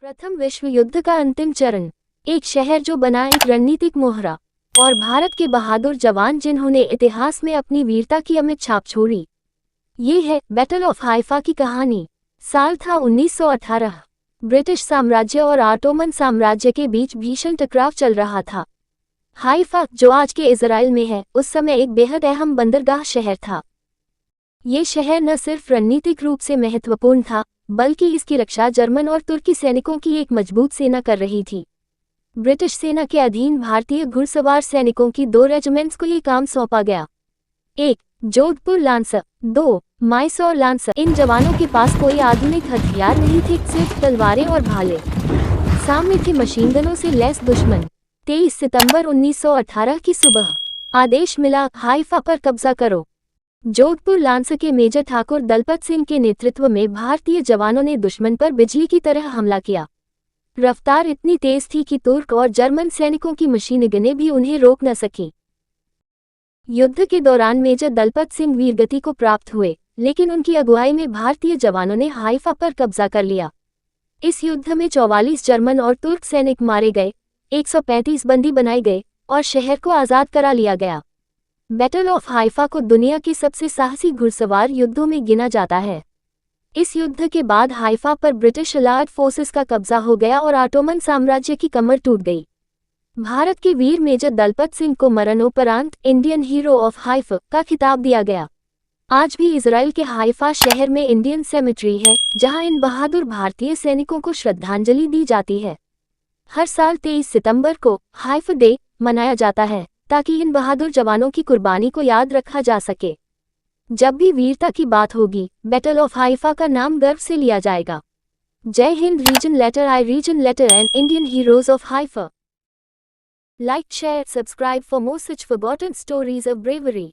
प्रथम विश्व युद्ध का अंतिम चरण। एक शहर जो बना एक रणनीतिक मोहरा, और भारत के बहादुर जवान जिन्होंने इतिहास में अपनी वीरता की अमिट छाप छोड़ी। ये है बैटल ऑफ हाइफा की कहानी। साल था 1918। ब्रिटिश साम्राज्य और ऑटोमन साम्राज्य के बीच भीषण टकराव चल रहा था। हाइफा, जो आज के इजराइल में है, उस समय एक बेहद अहम बंदरगाह शहर था। ये शहर न सिर्फ रणनीतिक रूप से महत्वपूर्ण था, बल्कि इसकी रक्षा जर्मन और तुर्की सैनिकों की एक मजबूत सेना कर रही थी। ब्रिटिश सेना के अधीन भारतीय घुड़सवार सैनिकों की 2 रेजिमेंट्स को ये काम सौंपा गया। 1. जोधपुर लांसर, 2. मैसूर लांसर। इन जवानों के पास कोई आधुनिक हथियार नहीं थे, सिर्फ तलवारें और भाले। सामने थे मशीन गनों से लैस दुश्मन। 23 सितंबर 1918 की सुबह आदेश मिला, हाइफा पर कब्जा करो। जोधपुर लांसर के मेजर ठाकुर दलपत सिंह के नेतृत्व में भारतीय जवानों ने दुश्मन पर बिजली की तरह हमला किया। रफ्तार इतनी तेज थी कि तुर्क और जर्मन सैनिकों की मशीन गनें भी उन्हें रोक न सकीं। युद्ध के दौरान मेजर दलपत सिंह वीरगति को प्राप्त हुए, लेकिन उनकी अगुवाई में भारतीय जवानों ने हाइफा पर कब्जा कर लिया। इस युद्ध में 44 जर्मन और तुर्क सैनिक मारे गए, 135 बंदी बनाए गए और शहर को आज़ाद करा लिया गया। बैटल ऑफ हाइफा को दुनिया के सबसे साहसी घुड़सवार युद्धों में गिना जाता है। इस युद्ध के बाद हाइफा पर ब्रिटिश अलाइड फोर्सेस का कब्जा हो गया और ऑटोमन साम्राज्य की कमर टूट गई। भारत के वीर मेजर दलपत सिंह को मरणोपरांत इंडियन हीरो ऑफ हाइफा का खिताब दिया गया। आज भी इजराइल के हाइफा शहर में इंडियन सेमेट्री है, जहां इन बहादुर भारतीय सैनिकों को श्रद्धांजलि दी जाती है। हर साल 23 सितंबर को हाइफा डे मनाया जाता है, ताकि इन बहादुर जवानों की कुर्बानी को याद रखा जा सके। जब भी वीरता की बात होगी, बैटल ऑफ हाइफा का नाम गर्व से लिया जाएगा। जय हिंद। Reason letter I, reason letter and Indian heroes of Haifa. Like, share, subscribe for more such forgotten stories of bravery.